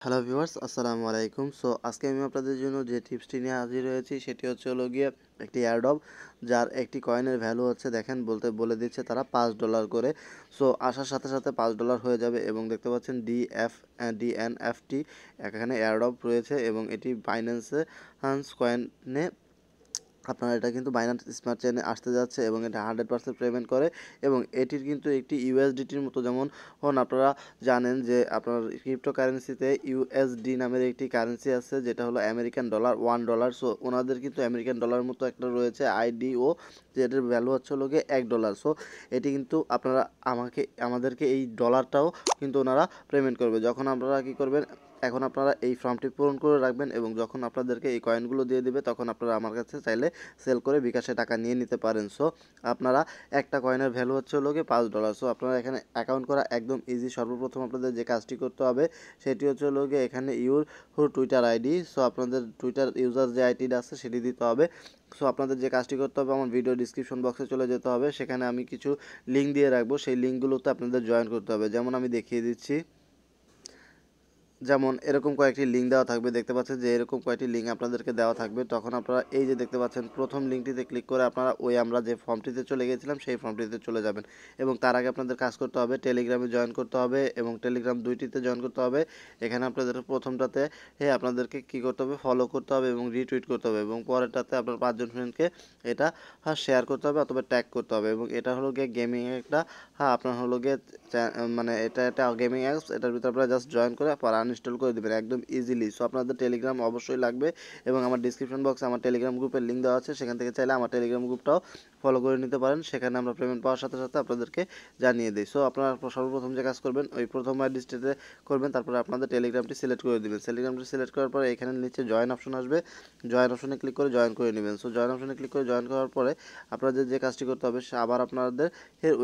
Hello viewers, আসসালামু আলাইকুম। So আজকে আমি আপনাদের জন্য যে টিপসটি নিয়ে হাজির হয়েছি সেটি হচ্ছে হলো গিয়ে একটি এয়ারড্রপ, যার একটি কয়েনের ভ্যালু হচ্ছে দেখেন বলে দিচ্ছে তারা $5 করে। সো আসার সাথে সাথে $5 হয়ে যাবে এবং দেখতে পাচ্ছেন DNFT এখানে এয়ারড্রপ রয়েছে এবং এটি বাইন্যান্সে কয়েনে আপনার এটা কিন্তু বাইন্যান্স স্মার্ট চেইনে আসতে যাচ্ছে এবং এটা 100% পেমেন্ট করে এবং এটির কিন্তু একটি ইউএসডিটির মতো, যেমন আপনারা জানেন যে আপনার ক্রিপ্টোকারেন্সিতে ইউএসডি নামের একটি কারেন্সি আছে যেটা হলো আমেরিকান ডলার $1। সো ওনাদের কিন্তু আমেরিকান ডলার মতো একটা রয়েছে আইডিও, যেটার ভ্যালু হচ্ছে হলো গিয়ে $1। সো এটি কিন্তু আপনারা আমাদেরকে এই ডলারটাও কিন্তু ওনারা পেমেন্ট করবে। যখন আপনারা কী করবেন, এখন আপনারা এই ফর্মটি পূরণ করে রাখবেন এবং যখন আপনাদেরকে এই কয়েনগুলো দিয়ে দিবে তখন আপনারা আমার কাছে চাইলে সেল করে বিকাশে টাকা নিয়ে নিতে পারেন। সো আপনারা একটা কয়েনের ভ্যালু হচ্ছে হলো গিয়ে $5। সো আপনারা এখানে অ্যাকাউন্ট করা একদম ইজি। সর্বপ্রথম আপনাদের যে কাজটি করতে হবে সেটি হচ্ছে হলো গিয়ে এখানে টুইটার আইডি। সো আপনাদের টুইটার ইউজার যে আইডিটা আছে সেটি দিতে হবে। সো আপনাদের যে কাজটি করতে হবে, আমার ভিডিও ডিসক্রিপশন বক্সে চলে যেতে হবে, সেখানে আমি কিছু লিঙ্ক দিয়ে রাখবো, সেই লিঙ্কগুলোতে আপনাদের জয়েন করতে হবে। যেমন আমি দেখিয়ে দিচ্ছি, যেমন এরকম কয়েকটি লিঙ্ক দেওয়া থাকবে, দেখতে পাচ্ছেন যে এরকম কয়েকটি লিঙ্ক আপনাদেরকে দেওয়া থাকবে। তখন আপনারা এই যে দেখতে পাচ্ছেন প্রথম লিঙ্কটিতে ক্লিক করে আপনারা আমরা যে ফর্মটিতে চলে গেছিলাম সেই ফর্মটিতে চলে যাবেন এবং তার আগে আপনাদের কাজ করতে হবে টেলিগ্রামে জয়েন করতে হবে এবং টেলিগ্রাম দুইটিতে জয়েন করতে হবে। এখানে আপনাদের প্রথমটাতে আপনাদেরকে কী করতে হবে, ফলো করতে হবে এবং রিটুইট করতে হবে এবং পরেরটাতে আপনার 5জন ফ্রেন্ডকে এটা শেয়ার করতে হবে অথবা ট্যাগ করতে হবে এবং এটা হলো গিয়ে গেমিং একটা আপনার হলো গিয়ে মানে এটা একটা গেমিং অ্যাপস। এটার ভিতরে আপনারা জাস্ট জয়েন করে আনইনস্টল করে দেবেন একদম ইজিলি। সো আপনাদের টেলিগ্রাম অবশ্যই লাগবে এবং আমার ডিসক্রিপশন বক্সে আমার টেলিগ্রাম গ্রুপের লিঙ্ক দেওয়া আছে, সেখান থেকে চাইলে আমার টেলিগ্রাম গ্রুপটাও ফলো করে নিতে পারেন। সেখানে আমরা পেমেন্ট পাওয়ার সাথে সাথে আপনাদেরকে জানিয়ে দিই। সো আপনারা সর্বপ্রথম যে কাজ করবেন, ওই প্রথম আইডিতে করবেন, তারপরে আপনাদের টেলিগ্রামটি সিলেক্ট করে দেবেন। টেলিগ্রামটি সিলেক্ট করার পরে এখানে নিচে জয়েন অপশন আসবে, জয়েন অপশনে ক্লিক করে জয়েন করে নেবেন। সো জয়েন অপশনে ক্লিক করে জয়েন করার পরে আপনাদের যে কাজটি করতে হবে, আবার আপনাদের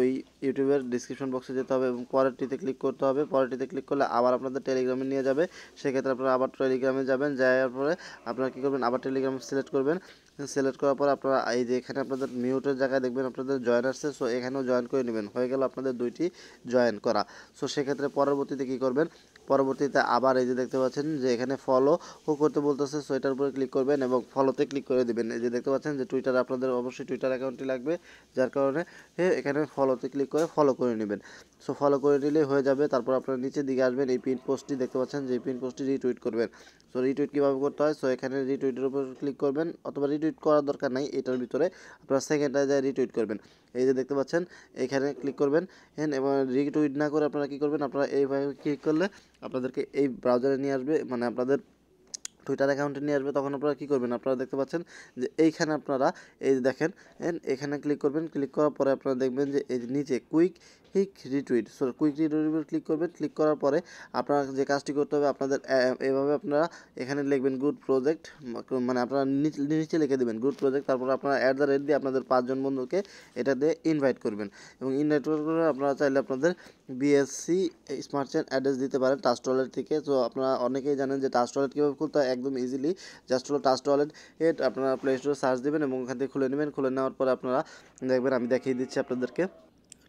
ওই ইউটিউবের ডিসক্রিপশন বক্সে যেতে হবে এবং পরেরটিতে ক্লিক করতে হবে। পরেরটিতে ক্লিক করলে আবার আপনাদের টেলিগ্রামে নিয়ে যাবে। সেক্ষেত্রে আপনারা আবার টেলিগ্রামে যাবেন, যাওয়ার পরে আপনারা কী করবেন, আবার টেলিগ্রাম সিলেক্ট করবেন। সিলেক্ট করার পর আপনারা এই যে এখানে আপনাদের মিউটের জায়গায় দেখবেন আপনাদের জয়েন আসছে। সো এখানেও জয়েন করে নেবেন। হয়ে গেল আপনাদের দুইটি জয়েন করা। সো সেক্ষেত্রে পরবর্তীতে কী করবেন, পরবর্তীতে আবার এই যে দেখতে পাচ্ছেন যে এখানে ফলো করতে বলতেছে। সো এটার উপরে ক্লিক করবেন এবং ফলোতে ক্লিক করে দেবেন। এই যে দেখতে পাচ্ছেন যে টুইটার, আপনাদের অবশ্যই টুইটার অ্যাকাউন্টটি লাগবে, যার কারণে এখানে ফলোতে ক্লিক করে ফলো করে নেবেন। সো ফলো করে নিলেই হয়ে যাবে। তারপর আপনারা নিচের দিকে আসবেন, এই পিন পোস্টটি দেখতে পাচ্ছেন যে এই পিন পোস্টটি রিটুইট করবেন। সো রিটুইট কীভাবে করতে হয়, সো এখানে রিটুইটের উপর ক্লিক করবেন, অথবা রিটুইট করার দরকার নাই, এটার ভিতরে আপনারা সেকেন্ডে যায় রিটুইট করবেন। এই যে দেখতে পাচ্ছেন এখানে ক্লিক করবেন এবং রিটুইট না করে আপনারা কী করবেন, আপনারা এইভাবে ক্লিক করলে আপনাদেরকে এই ব্রাউজারে নিয়ে আসবে, মানে আপনাদের টুইটার অ্যাকাউন্টে নিয়ে আসবে। তখন আপনারা কী করবেন, আপনারা দেখতে পাচ্ছেন যে এইখানে আপনারা এই যে দেখেন এখানে ক্লিক করবেন। ক্লিক করার পরে আপনারা দেখবেন যে এই নিচে quick retweet, so quick retweet click করবেন। ক্লিক করার পরে আপনারা যে কাজটি করতে হবে, আপনাদের এভাবে আপনারা এখানে লিখবেন গুড প্রজেক্ট, মানে আপনারা নিচে লিখে দেবেন গুড প্রজেক্ট। তারপর আপনারা @ দিয়ে আপনাদের 5জন বন্ধুকে এটা দিয়ে ইনভাইট করবেন এবং ইনভাইট করে আপনারা চাইলে আপনাদের বিএসসি স্মার্ট চেইন অ্যাড্রেস দিতে পারেন ট্রাস্ট ওয়ালেট থেকে। তো আপনারা অনেকেই জানেন যে ট্রাস্ট ওয়ালেট কীভাবে খুলতে হয়, একদম ইজিলি। জাস্ট হলো ট্রাস্ট ওয়ালেট আপনারা প্লে স্টোরে সার্চ দেবেন এবং ওখান থেকে খুলে নেবেন। খুলে নেওয়ার পরে আপনারা দেখবেন, আমি দেখিয়ে দিচ্ছি আপনাদেরকে।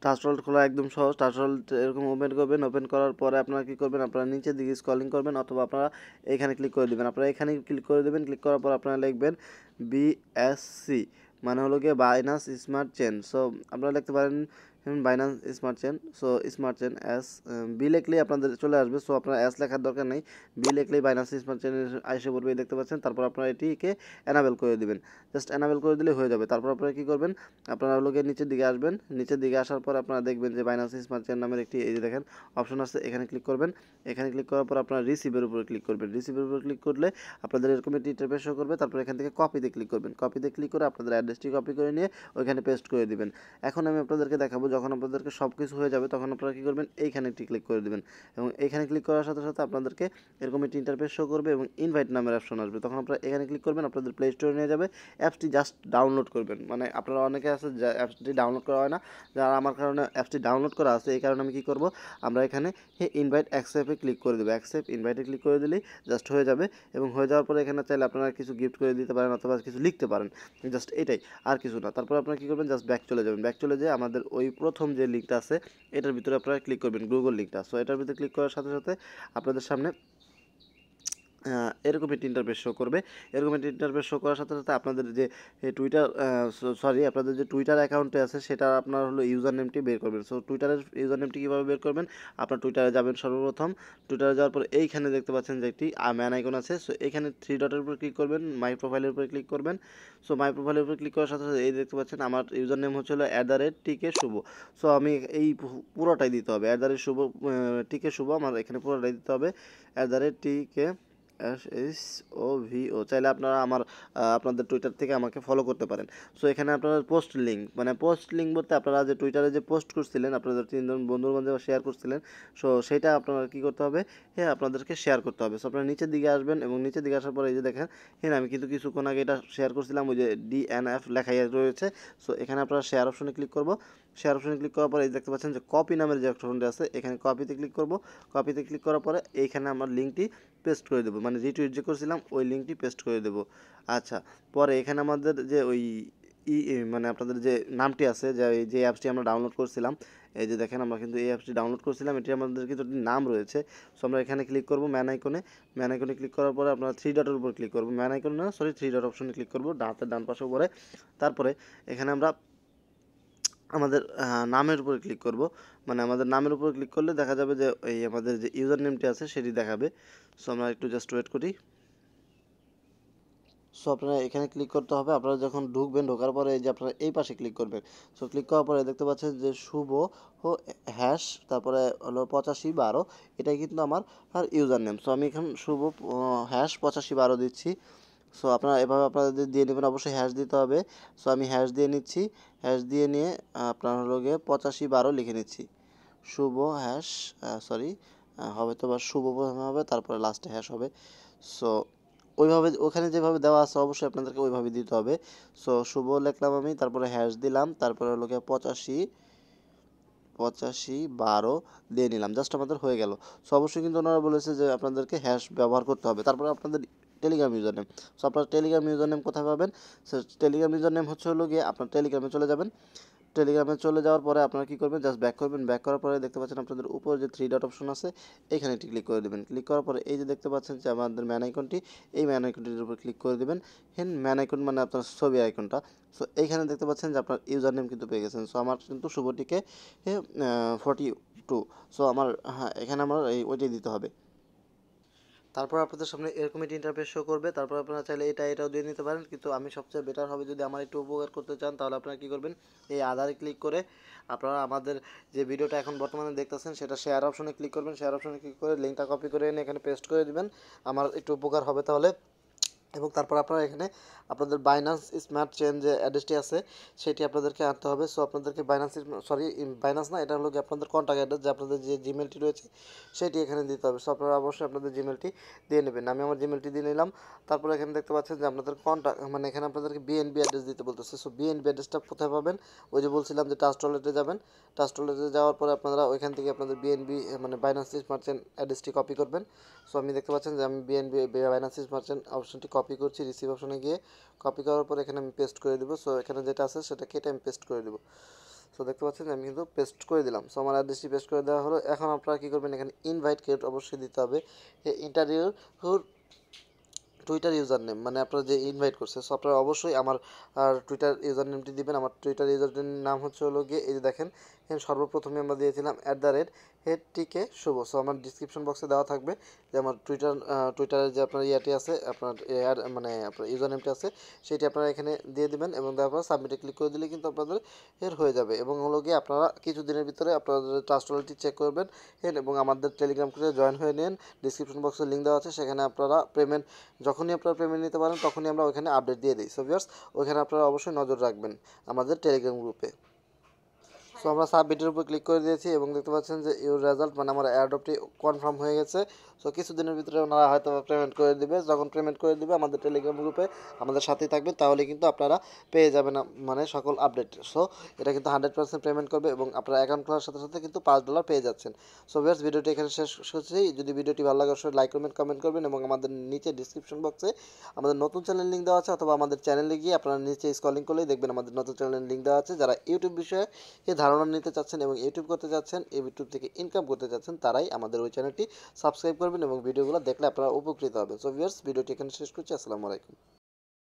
ট্রাস্ট ওয়ালেট খোলা একদম সহজ। ট্রাস্ট ওয়ালেট এরকম ওপেন করবেন। ওপেন করার পরে আপনারা কী করবেন, আপনারা নিচের দিকে স্ক্রলিং করবেন অথবা আপনারা এখানে ক্লিক করে দেবেন। আপনারা এখানে ক্লিক করে দেবেন। ক্লিক করার পর আপনারা লিখবেন বিএসসি, মানে হলো গিয়ে বাইন্যান্স স্মার্ট চেইন। সো আপনারা লিখতে পারেন Binance smart chain. So smart chain B লিখলেই আপনাদের চলে আসবে। সো আপনার লেখার দরকার নেই, বি লিখলেই বাইন্যান্স স্মার্ট চেইন এসে পড়বে, দেখতে পাচ্ছেন। তারপর আপনারা এটিকে এনাবেল করে দেবেন, জাস্ট এনাবেল করে দিলে হয়ে যাবে। তারপর আপনারা কী করবেন, আপনারা হলো গিয়ে নিচের দিকে আসবেন। নিচের দিকে আসার পর আপনারা দেখবেন যে বাইন্যান্স স্মার্ট চেইন নামের একটি এই যে দেখেন অপশন আছে, এখানে ক্লিক করবেন। এখানে ক্লিক করার পর আপনারা রিসিভের উপরে ক্লিক করবেন। রিসিভের উপরে ক্লিক করলে আপনাদের এরকম একটি ইন্টারফেস শো করবে। তারপর এখান থেকে কপিতে ক্লিক করবেন। কপিতে ক্লিক করে আপনাদের অ্যাড্রেসটি কপি করে নিয়ে ওইখানে পেস্ট করে দিবেন। এখন আমি আপনাদেরকে দেখাবো, যখন আপনাদেরকে সব কিছু হয়ে যাবে তখন আপনারা কী করবেন, এইখানে একটি ক্লিক করে দেবেন এবং এইখানে ক্লিক করার সাথে সাথে আপনাদেরকে এরকম একটি ইন্টারফেস শো করবে এবং ইনভাইট নামের অপশন আসবে। তখন আপনারা এখানে ক্লিক করবেন, আপনাদের প্লে স্টোরে নিয়ে যাবে। অ্যাপসটি জাস্ট ডাউনলোড করবেন, মানে আপনারা অনেকে আছে যা অ্যাপসটি ডাউনলোড করা হয় না, যারা আমার কারণে অ্যাপসটি ডাউনলোড করা আছে, এই কারণে আমি কী করব, আমরা এখানে ইনভাইট অ্যাকসেপ্টে ক্লিক করে দেবো। অ্যাকসেপ্ট ইনভাইটে ক্লিক করে দিলেই জাস্ট হয়ে যাবে এবং হয়ে যাওয়ার পরে এখানে চাইলে আপনারা কিছু গিফট করে দিতে পারেন অথবা কিছু লিখতে পারেন, জাস্ট এটাই, আর কিছু না। তারপর আপনারা কী করবেন, জাস্ট ব্যাক চলে যাবেন। ব্যাক চলে যেয়ে আমাদের ওই প্রথম যে লিঙ্কটা আছে এটার ভিতরে আপনারা ক্লিক করবেন, গুগল লিঙ্কটা। সো এটার ভিতরে ক্লিক করার সাথে সাথে আপনাদের সামনে এরকম একটি ইন্টারফেস শো করবে। এরকম একটি ইন্টারফেস শো করার সাথে সাথে আপনাদের যে টুইটার আপনাদের যে টুইটার অ্যাকাউন্টে আছে সেটা আপনার হলো ইউজার নেমটি বের করবেন। সো টুইটারের ইউজার নেমটি কীভাবে বের করবেন, আপনার টুইটারে যাবেন সর্বপ্রথম। টুইটারে যাওয়ার পর এইখানে দেখতে পাচ্ছেন যে একটি ম্যান আইকন আছে। সো এইখানে থ্রি ডটের উপর ক্লিক করবেন, মাই প্রোফাইলের উপর ক্লিক করবেন। সো মাই প্রোফাইলের উপর ক্লিক করার সাথে সাথে এই দেখতে পাচ্ছেন আমার ইউজার নেম হচ্ছে হলো @TK শুভ। সো আমি এই পুরোটাই দিতে হবে, @শুভ TK শুভ আমার এখানে পুরোটাই দিতে হবে, @TK SOVO। চাইলে আপনারা আপনাদের টুইটার থেকে আমাকে ফলো করতে পারেন। সো এখানে আপনারা পোস্ট লিঙ্ক, মানে পোস্ট লিঙ্ক বলতে আপনারা যে টুইটারে যে পোস্ট করছিলেন, আপনাদের 3 জন বন্ধুর মধ্যে শেয়ার করছিলেন, সো সেটা আপনারা কী করতে হবে, হ্যাঁ আপনাদেরকে শেয়ার করতে হবে। সো আপনারা নিচের দিকে আসবেন এবং নিচের দিকে আসার পরে এই যে দেখেন, হ্যাঁ আমি কিন্তু কিছুক্ষণ আগে এটা শেয়ার করছিলাম, ওই যে DNF লেখাই রয়েছে। সো এখানে আপনারা শেয়ার অপশনে ক্লিক করব। শেয়ার অপশনে ক্লিক করার পরে এই দেখতে পাচ্ছেন যে কপি নামের যে অপশনটি আছে, এখানে কপিতে ক্লিক করব। কপিতে ক্লিক করার পরে এইখানে আমার লিঙ্কটি পেস্ট করে দেবো, মানে রিটুইট যে করছিলাম ওই লিঙ্কটি পেস্ট করে দেবো। আচ্ছা, পরে এখানে আমাদের যে ওই মানে আপনাদের যে নামটি আছে, যে অ্যাপসটি আমরা ডাউনলোড করছিলাম, এই যে দেখেন আমরা কিন্তু এই অ্যাপসটি ডাউনলোড করছিলাম, এটি আমাদের কিন্তু নাম রয়েছে। সো আমরা এখানে ক্লিক করবো ম্যান আইকনে। ম্যান আইকনে ক্লিক করার পরে আপনারা থ্রি ডটের উপর ক্লিক করবো, ম্যান আইকন না সরি থ্রি ডট অপশনে ক্লিক করবো ডান পাশে উপরে। তারপরে এখানে আমরা আমাদের নামের উপরে ক্লিক করব, মানে আমাদের নামের উপর ক্লিক করলে দেখা যাবে যে এই আমাদের যে ইউজার নেমটি আছে সেটি দেখাবে। সো আমরা একটু জাস্ট ওয়েট করি। সো আপনারা এখানে ক্লিক করতে হবে। আপনারা যখন ঢুকবেন, ঢোকার পরে এই যে আপনারা এই পাশে ক্লিক করবেন। সো ক্লিক করার পরে দেখতে পাচ্ছেন যে শুভ হ্যাশ তারপরে হলো 8512, এটাই কিন্তু আমার ইউজার নেম। সো আমি এখন শুভ হ্যাশ 8512 দিচ্ছি। সো আপনারা এভাবে আপনাদের দিয়ে নেবেন, অবশ্যই হ্যাশ দিতে হবে। সো আমি হ্যাশ দিয়ে নিচ্ছি, হ্যাশ দিয়ে নিয়ে আপনার হলো গিয়ে 8512 লিখে নিচ্ছি। শুভ হ্যাশ সরি হবে তো বা শুভ প্রথমে হবে, তারপরে লাস্টে হ্যাশ হবে। সো ওইভাবে ওখানে যেভাবে দেওয়া আছে অবশ্যই আপনাদেরকে ওইভাবে দিতে হবে। সো শুভ লিখলাম আমি, তারপরে হ্যাশ দিলাম, তারপরে হলো গিয়ে 8512 দিয়ে নিলাম, জাস্ট আমাদের হয়ে গেল। সো অবশ্যই কিন্তু ওনারা বলেছে যে আপনাদেরকে হ্যাশ ব্যবহার করতে হবে। তারপরে আপনাদের টেলিগ্রাম ইউজার নেম। সো আপনার টেলিগ্রাম ইউজার নেম কোথায় পাবেন? সো টেলিগ্রাম ইউজার নেম হচ্ছে হলো গিয়ে আপনার টেলিগ্রামে চলে যাবেন। টেলিগ্রামে চলে যাওয়ার পরে আপনারা কী করবেন, জাস্ট ব্যাক করবেন। ব্যাক করার পরে দেখতে পাচ্ছেন আপনাদের উপর যে থ্রি ডট অপশন আছে, এইখানে একটি ক্লিক করে দেবেন। ক্লিক করার পরে এই যে দেখতে পাচ্ছেন যে আমাদের ম্যান আইকনটি, এই ম্যান আইকনটির উপর ক্লিক করে দেবেন। ম্যান আইকন মানে আপনার ছবি আইকনটা। সো এইখানে দেখতে পাচ্ছেন যে আপনার ইউজার নেম কিন্তু পেয়ে গেছেন। সো আমার কিন্তু শুভটিকে 42। সো আমার এখানে আমার ওইটাই দিতে হবে। তারপর আপনাদের সামনে এরকম একটি ইন্টারফেস শো করবে। তারপর আপনারা চাইলে এটাও দিয়ে নিতে পারেন, কিন্তু আমি সবচেয়ে বেটার হবে যদি আমার একটু উপকার করতে চান, তাহলে আপনারা কী করবেন, এই আধারে ক্লিক করে আপনারা আমাদের যে ভিডিওটা এখন বর্তমানে দেখতেছেন সেটা শেয়ার অপশনে ক্লিক করবেন। শেয়ার অপশনে ক্লিক করে লিঙ্কটা কপি করে এনে এখানে পেস্ট করে দিবেন, আমার একটু উপকার হবে তাহলে। এবং তারপর আপনারা এখানে আপনাদের বাইন্যান্স স্মার্ট চেন যে অ্যাড্রেসটি আছে সেটি আপনাদেরকে আনতে হবে। সো আপনাদেরকে বাইন্যান্স না, এটা হলো কি আপনাদের কন্ট্যাক্ট অ্যাড্রেস, যে আপনাদের যে জিমেলটি রয়েছে সেটি এখানে দিতে হবে। সো আপনারা অবশ্যই আপনাদের জিমেলটি দিয়ে নেবেন। আমি আমার জিমেলটি দিয়ে নিলাম। তারপর এখানে দেখতে পাচ্ছেন যে আপনাদের কন্ট্যাক্ট, মানে এখানে আপনাদেরকে বিএনবি অ্যাড্রেস দিতে বলতেছে। সো বিএনবি অ্যাড্রেসটা কোথায় পাবেন? ওই যে বলছিলাম যে ট্রাস্ট ওয়ালেটে যাবেন। ট্রাস্ট ওয়ালেটে যাওয়ার পরে আপনারা ওইখান থেকে আপনাদের বিএনবি মানে বাইন্যান্স স্মার্ট চেন অ্যাড্রেসটি কপি করবেন। সো আমি দেখতে পাচ্ছেন যে আমি বিএনবি বাইন্যান্স স্মার্ট চেন অপশনটি কপি করছি। রিসিভ অপশনে গিয়ে কপি করার পর এখানে আমি পেস্ট করে দেবো। সো এখানে যেটা আছে সেটা কেটে আমি পেস্ট করে দেবো। সো দেখতে পাচ্ছেন যে আমি কিন্তু পেস্ট করে দিলাম। সো আমার অ্যাড্রেসটি পেস্ট করে দেওয়া হলো। এখন আপনারা কী করবেন, এখানে ইনভাইট কোড অবশ্যই দিতে হবে। টুইটার ইউজার নেম, মানে আপনারা যে ইনভাইট করছে, সো আপনারা অবশ্যই আমার টুইটার ইউজার নেমটি দিবেন। আমার টুইটার ইউজার নেমের নাম হচ্ছে হলো গিয়ে এই যে দেখেন, এখানে সর্বপ্রথমে আমরা দিয়েছিলাম @TK শুভ। সো আমার ডিসক্রিপশন বক্সে দেওয়া থাকবে যে আমার টুইটারের যে আপনার ইয়াটি আছে, আপনার মানে আপনার ইউজার নেমটি আছে, সেটি আপনারা এখানে দিয়ে দিবেন এবং দেওয়ার পর সাবমিটে ক্লিক করে দিলে কিন্তু আপনাদের হয়ে যাবে। এবং হলো গিয়ে আপনারা কিছুদিনের ভিতরে আপনাদের ট্রাস্ট ওয়ালেটটি চেক করবেন এবং আমাদের টেলিগ্রাম গ্রুপে জয়েন হয়ে নিন। ডিসক্রিপশন বক্সে লিঙ্ক দেওয়া আছে, সেখানে আপনারা যখনই আপনারা পেমেন্ট নিতে পারেন তখনই আমরা ওইখানে আপডেট দিয়ে দিই। সো ভিউয়ার্স, ওইখানে আপনারা অবশ্যই নজর রাখবেন আমাদের টেলিগ্রাম গ্রুপে। সো আমরা সাবমিটের উপর ক্লিক করে দিয়েছি এবং দেখতে পাচ্ছেন যে ইউর রেজাল্ট, মানে আমার এয়ারড্রপটি কনফার্ম হয়ে গেছে। সো কিছুদিনের ভিতরে ওনারা হয়তো পেমেন্ট করে দিবে। যখন পেমেন্ট করে দিবে আমাদের টেলিগ্রাম গ্রুপে আমাদের সাথেই থাকবেন, তাহলে কিন্তু আপনারা পেয়ে যাবেন মানে সকল আপডেট। সো এটা কিন্তু 100% পেমেন্ট করবে এবং আপনার অ্যাকাউন্ট খোলার সাথে সাথে কিন্তু $5 পেয়ে যাচ্ছেন। সো ভিউয়ার্স, ভিডিওটি এখানে শেষ করছি। যদি ভিডিওটি ভালো লাগে অবশ্যই লাইক কমেন্ট করবেন এবং আমাদের নিচে ডিসক্রিপশন বক্সে আমাদের নতুন চ্যানেল লিঙ্ক দেওয়া আছে, অথবা আমাদের চ্যানেলে গিয়ে আপনারা নিচে স্ক্রলিং করলেই দেখবেন আমাদের নতুন চ্যানেলের লিঙ্ক দেওয়া আছে। যারা ইউটিউব বিষয়ে ধারণা নিতে চাচ্ছেন এবং ইউটিউব করতে চাচ্ছেন, ইউটিউব থেকে ইনকাম করতে চাচ্ছেন, তারাই আমাদের ওই চ্যানেলটি সাবস্ক্রাইব করবেন। পারবেন এবং ভিডিওগুলো দেখলে আপনারা উপকৃত হবেন। সো ভিউয়ার্স, ভিডিওটি এখানে শেষ করছি। আসসালামু আলাইকুম।